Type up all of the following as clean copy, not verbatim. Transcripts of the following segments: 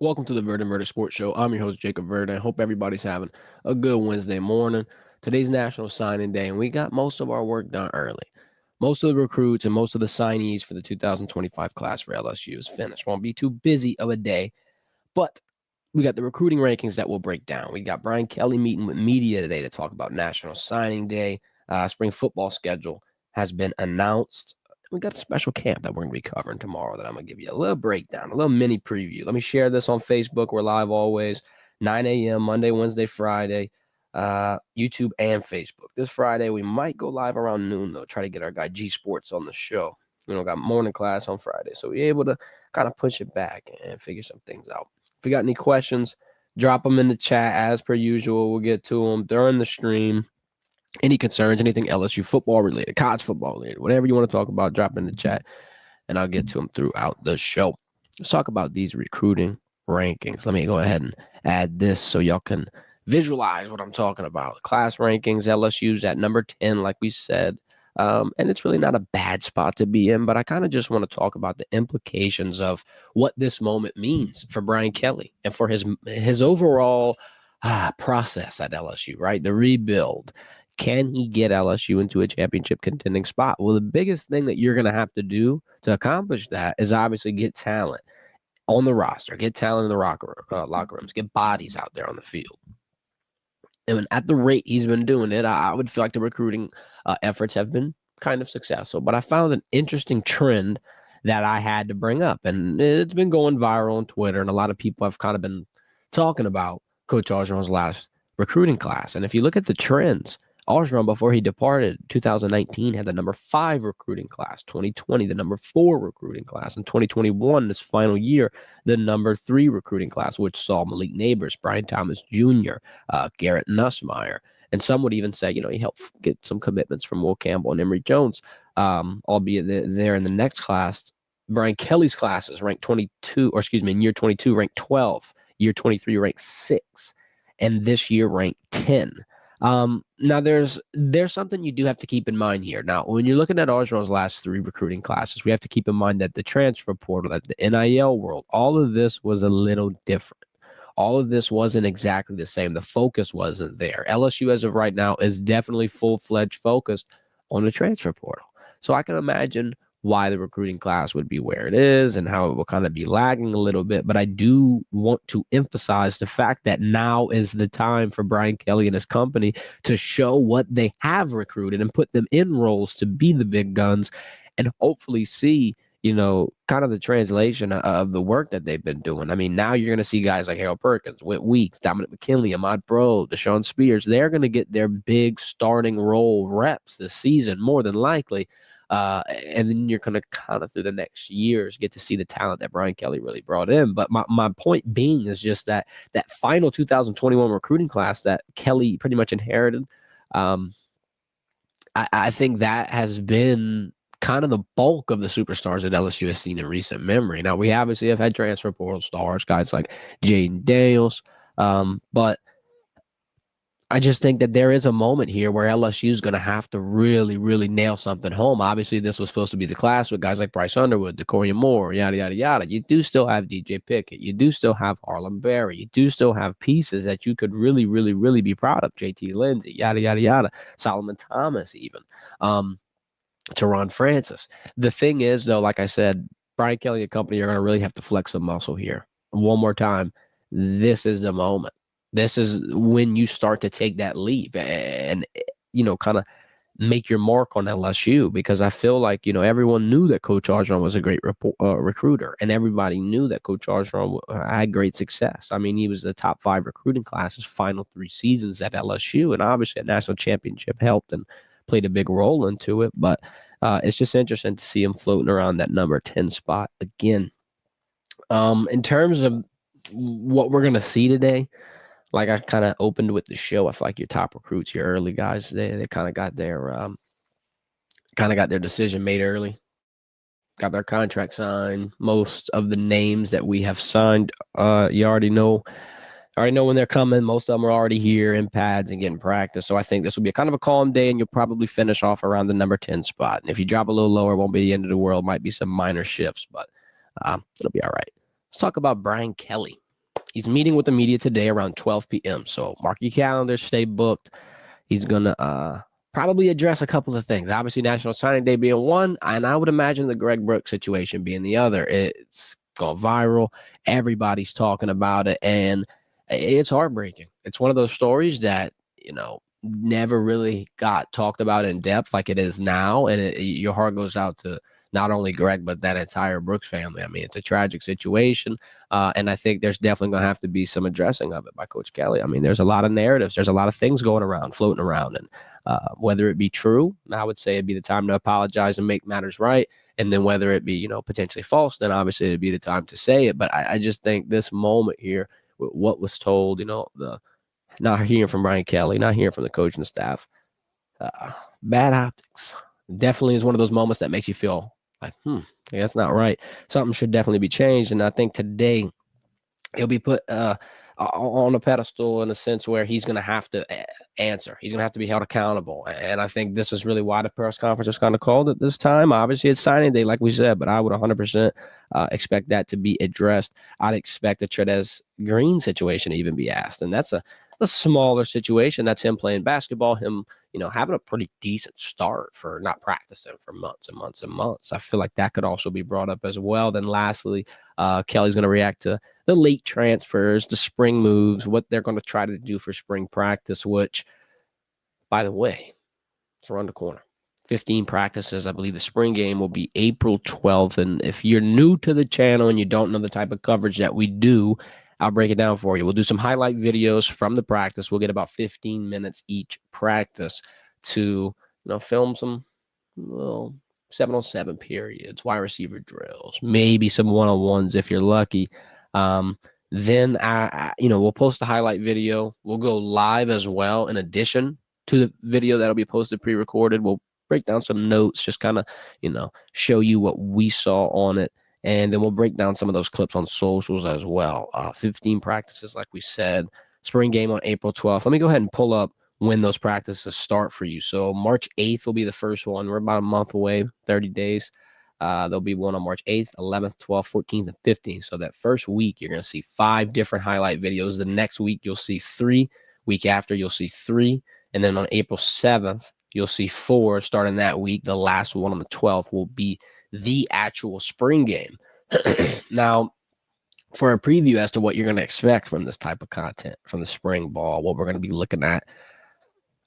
Welcome to the Verdin Sports Show. I'm your host, Jacob Verdin. I hope everybody's having a good Wednesday morning. Today's National Signing Day, and we got most of our work done early. Most of the recruits and most of the signees for the 2025 class for LSU is finished. Won't be too busy of a day, but we got the recruiting rankings that we'll break down. We got Brian Kelly meeting with media today to talk about National Signing Day. Spring football schedule has been announced. We got a special camp that we're going to be covering tomorrow that I'm going to give you a little breakdown, a little mini preview. Let me share this on Facebook. We're live always, 9 a.m., Monday, Wednesday, Friday, YouTube and Facebook. This Friday, we might go live around noon, though, try to get our guy G Sports on the show. Got morning class on Friday, so we're able to kind of push it back and figure some things out. If you got any questions, drop them in the chat as per usual. We'll get to them during the stream. Any concerns, anything LSU football related, college football related, whatever you want to talk about, drop in the chat, and I'll get to them throughout the show. Let's talk about these recruiting rankings. Let me go ahead and add this so y'all can visualize what I'm talking about. Class rankings, LSU's at number 10, like we said. And it's really not a bad spot to be in, but I kind of just want to talk about the implications of what this moment means for Brian Kelly and for his overall process at LSU, right? The rebuild. Can he get LSU into a championship contending spot? Well, the biggest thing that you're going to have to do to accomplish that is obviously get talent on the roster, get talent in the locker rooms, get bodies out there on the field. And at the rate he's been doing it, I would feel like the recruiting efforts have been kind of successful. But I found an interesting trend that I had to bring up. And it's been going viral on Twitter, and a lot of people have kind of been talking about Coach Orgeron's last recruiting class. And if you look at the trends, Orgeron, before he departed, 2019 had the number 5 recruiting class, 2020 the number 4 recruiting class, and 2021, this final year, the number 3 recruiting class, which saw Malik Neighbors, Brian Thomas Jr., Garrett Nussmeier, and some would even say, he helped get some commitments from Will Campbell and Emory Jones, albeit they're in the next class. Brian Kelly's classes ranked 22, or excuse me, in year 22 ranked 12, year 23 ranked 6, and this year ranked 10. Now there's something you do have to keep in mind here. Now, when you're looking at Orgeron's last 3 recruiting classes, we have to keep in mind that the transfer portal, that the NIL world, all of this was a little different. All of this wasn't exactly the same. The focus wasn't there. LSU, as of right now, is definitely full-fledged focused on the transfer portal. So I can imagine why the recruiting class would be where it is and how it will kind of be lagging a little bit. But I do want to emphasize the fact that now is the time for Brian Kelly and his company to show what they have recruited and put them in roles to be the big guns and hopefully see, kind of the translation of the work that they've been doing. I mean, now you're going to see guys like Harold Perkins, Whit Weeks, Dominic McKinley, Ahmad Bro, Deshaun Spears. They're going to get their big starting role reps this season, more than likely. And then you're going to kind of through the next years get to see the talent that Brian Kelly really brought in. But my point being is just that final 2021 recruiting class that Kelly pretty much inherited, I think that has been kind of the bulk of the superstars that LSU has seen in recent memory. Now, we obviously have had transfer portal stars, guys like Jaden Daniels, but I just think that there is a moment here where LSU is going to have to really, really nail something home. Obviously, this was supposed to be the class with guys like Bryce Underwood, Decoria Moore, yada, yada, yada. You do still have DJ Pickett. You do still have Harlem Berry. You do still have pieces that you could really, really, really be proud of. JT Lindsay, yada, yada, yada. Solomon Thomas even. Teron Francis. The thing is, though, like I said, Brian Kelly and company are going to really have to flex some muscle here. One more time, this is the moment. This is when you start to take that leap and kind of make your mark on LSU, because I feel like, everyone knew that Coach Orgeron was a great recruiter, and everybody knew that Coach Orgeron had great success. I mean, he was the top 5 recruiting class his final 3 seasons at LSU, and obviously a national championship helped and played a big role into it, but it's just interesting to see him floating around that number 10 spot again. In terms of what we're going to see today, like I kind of opened with the show, I feel like your top recruits, your early guys, they kind of got their decision made early, got their contract signed. Most of the names that we have signed, you already know when they're coming. Most of them are already here in pads and getting practice. So I think this will be a kind of a calm day, and you'll probably finish off around the number 10 spot. And if you drop a little lower, it won't be the end of the world. Might be some minor shifts, but it'll be all right. Let's talk about Brian Kelly. He's meeting with the media today around 12 p.m. So mark your calendars, stay booked. He's going to probably address a couple of things. Obviously, National Signing Day being one, and I would imagine the Greg Brooks situation being the other. It's gone viral. Everybody's talking about it, and it's heartbreaking. It's one of those stories that, never really got talked about in depth like it is now, and your heart goes out to not only Greg, but that entire Brooks family. I mean, it's a tragic situation, and I think there's definitely going to have to be some addressing of it by Coach Kelly. I mean, there's a lot of narratives. There's a lot of things going around, floating around, and whether it be true, I would say it'd be the time to apologize and make matters right. And then whether it be, potentially false, then obviously it'd be the time to say it. But I just think this moment here, with what was told, the not hearing from Brian Kelly, not hearing from the coaching staff, bad optics. Definitely is one of those moments that makes you feel like, that's not right. Something should definitely be changed. And I think today he'll be put on a pedestal in a sense where he's going to have to answer. He's going to have to be held accountable. And I think this is really why the press conference is kind of called at this time. Obviously, it's signing day, like we said, but I would 100% expect that to be addressed. I'd expect the Trez Green situation to even be asked. And that's a smaller situation. That's him playing basketball, him having a pretty decent start for not practicing for months and months and months. I feel like that could also be brought up as well. Then lastly, Kelly's going to react to the late transfers, the spring moves, what they're going to try to do for spring practice, which, by the way, it's around the corner. 15 practices. I believe the spring game will be April 12th. And if you're new to the channel and you don't know the type of coverage that we do, I'll break it down for you. We'll do some highlight videos from the practice. We'll get about 15 minutes each practice to, film some 7-on-7 periods, wide receiver drills, maybe some one-on-ones if you're lucky. Then we'll post a highlight video. We'll go live as well in addition to the video that'll be posted pre-recorded. We'll break down some notes, just kind of, show you what we saw on it. And then we'll break down some of those clips on socials as well. 15 practices, like we said. Spring game on April 12th. Let me go ahead and pull up when those practices start for you. So March 8th will be the first one. We're about a month away, 30 days. There'll be one on March 8th, 11th, 12th, 14th, and 15th. So that first week, you're going to see 5 different highlight videos. The next week, you'll see 3. Week after, you'll see 3. And then on April 7th, you'll see 4 starting that week. The last one on the 12th will be the actual spring game. Now, for a preview as to what you're going to expect from this type of content, from the spring ball, what we're going to be looking at,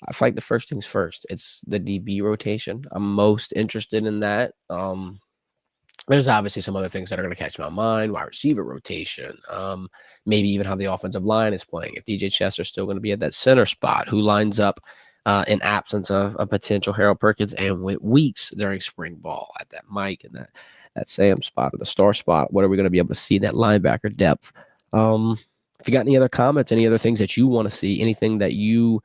I feel like the first things first. It's the DB rotation. I'm most interested in that. There's obviously some other things that are going to catch my mind. Wide receiver rotation. Maybe even how the offensive line is playing. If DJ Chester's still going to be at that center spot, who lines up in absence of a potential Harold Perkins and Weeks during spring ball at that Mike and that Sam spot or the star spot. What are we going to be able to see in that linebacker depth? If you got any other comments, any other things that you want to see, anything that you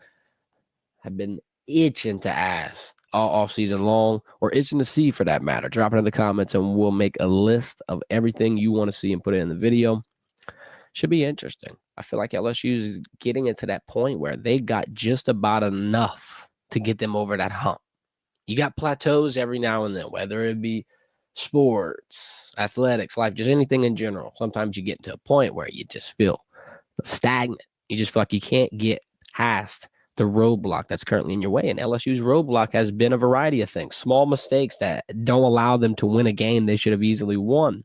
have been itching to ask all off season long or itching to see for that matter, drop it in the comments and we'll make a list of everything you want to see and put it in the video. Should be interesting. I feel like LSU is getting into that point where they got just about enough to get them over that hump. You got plateaus every now and then, whether it be sports, athletics, life, just anything in general. Sometimes you get to a point where you just feel stagnant. You just feel like you can't get past the roadblock that's currently in your way. And LSU's roadblock has been a variety of things. Small mistakes that don't allow them to win a game they should have easily won.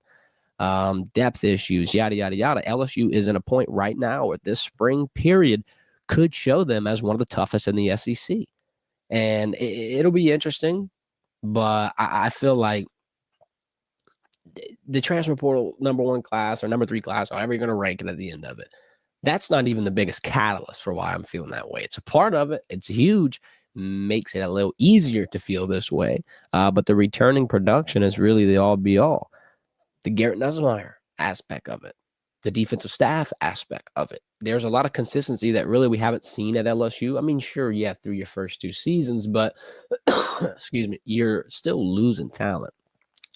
Depth issues, yada, yada, yada. LSU is in a point right now where this spring period could show them as one of the toughest in the SEC. And it'll be interesting, but I feel like the transfer portal number 1 class or number 3 class, however you're going to rank it at the end of it, that's not even the biggest catalyst for why I'm feeling that way. It's a part of it. It's huge. Makes it a little easier to feel this way. But the returning production is really the all-be-all. The Garrett Nussmeier aspect of it, the defensive staff aspect of it. There's a lot of consistency that really we haven't seen at LSU. I mean, sure, yeah, through your first 2 seasons, but excuse me, you're still losing talent.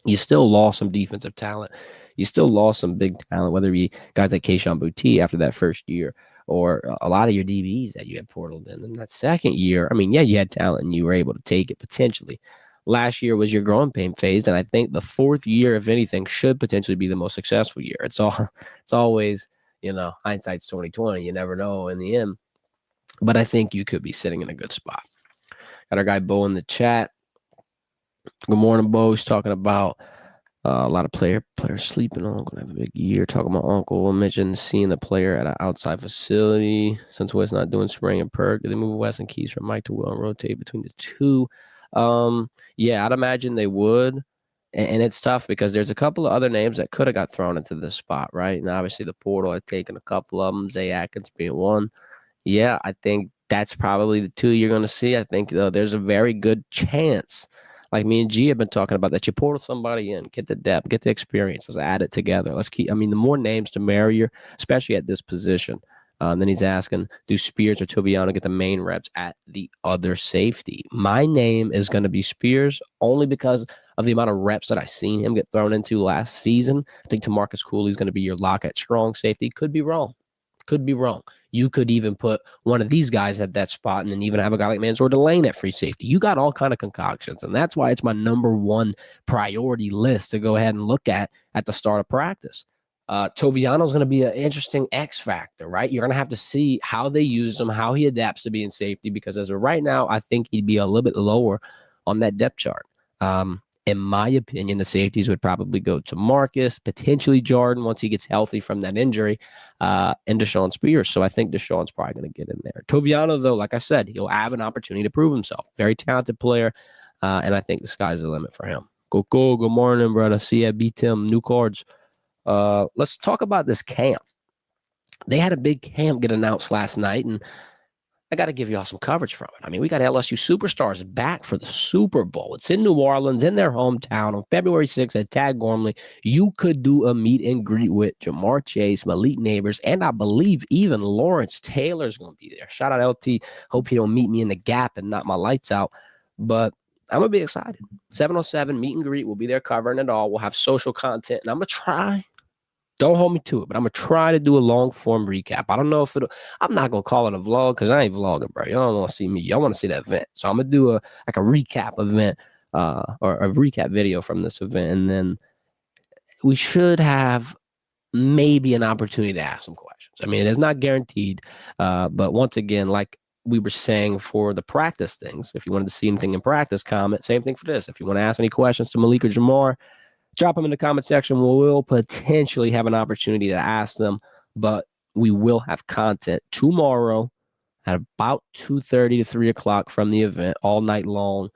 You still lost some defensive talent. You still lost some big talent, whether it be guys like Kayshon Boutte after that first year or a lot of your DBs that you had portaled in. And that second year, I mean, yeah, you had talent and you were able to take it potentially. Last year was your growing pain phase, and I think the 4th year, if anything, should potentially be the most successful year. It's always, Hindsight's 2020. You never know in the end. But I think you could be sitting in a good spot. Got our guy Bo in the chat. Good morning, Bo. He's talking about a lot of players sleeping on. Gonna have a big year. Talking about Uncle. Mentioned seeing the player at an outside facility. Since West not doing spring and perk, they move West and Keys from Mike to Will and rotate between the two. Yeah, I'd imagine they would. And it's tough because there's a couple of other names that could have got thrown into this spot, right? And obviously the portal had taken a couple of them, Zay Atkins being one. Yeah, I think that's probably the two you're going to see. I think there's a very good chance, like me and G have been talking about, that you portal somebody in, get the depth, get the experience, let's add it together. The more names the merrier, especially at this position. Then he's asking, do Spears or Toviano get the main reps at the other safety? My name is going to be Spears only because of the amount of reps that I've seen him get thrown into last season. I think TaMarcus Cooley is going to be your lock at strong safety. Could be wrong. You could even put one of these guys at that spot and then even have a guy like Mansour Delane at free safety. You got all kind of concoctions, and that's why it's my number one priority list to go ahead and look at the start of practice. Toviano's going to be an interesting X factor, right? You're going to have to see how they use him, how he adapts to being safety, because as of right now, I think he'd be a little bit lower on that depth chart. In my opinion, the safeties would probably go to Marcus, potentially Jordan once he gets healthy from that injury, and Deshaun Spears. So I think Deshaun's probably going to get in there. Toviano, though, like I said, he'll have an opportunity to prove himself. Very talented player, and I think the sky's the limit for him. Go. Good morning, brother. See ya, B-Tim. New cards. Let's talk about this camp. They had a big camp get announced last night, and I got to give y'all some coverage from it. I mean, we got LSU Superstars back for the Super Bowl. It's in New Orleans, in their hometown on February 6th at Tad Gormley. You could do a meet and greet with Jamar Chase, Malik Neighbors, and I believe even Lawrence Taylor's going to be there. Shout out LT. Hope he don't meet me in the gap and knock my lights out. But I'm going to be excited. 707 meet and greet. We'll be there covering it all. We'll have social content, and I'm going to try. Don't hold me to it, but I'm going to try to do a long-form recap. I don't know if I'm not going to call it a vlog because I ain't vlogging, bro. Y'all don't want to see me. Y'all want to see that event. So I'm going to do a recap event or a recap video from this event, and then we should have maybe an opportunity to ask some questions. I mean, it is not guaranteed, but once again, like we were saying for the practice things, if you wanted to see anything in practice, comment. Same thing for this. If you want to ask any questions to Malik or Jamar, drop them in the comment section. We will potentially have an opportunity to ask them, but we will have content tomorrow at about 2:30 to 3 o'clock from the event all night long.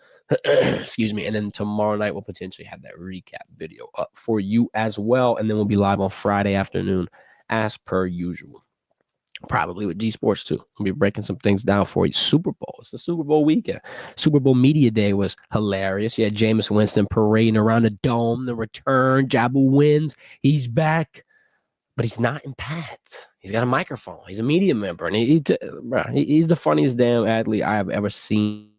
Excuse me. And then tomorrow night, we'll potentially have that recap video up for you as well. And then we'll be live on Friday afternoon as per usual. Probably with G Sports too. We'll be breaking some things down for you. Super Bowl. It's the Super Bowl weekend. Super Bowl Media Day was hilarious. You had Jameis Winston parading around the dome. The return. Jabu wins. He's back. But he's not in pads. He's got a microphone. He's a media member. And he's the funniest damn athlete I have ever seen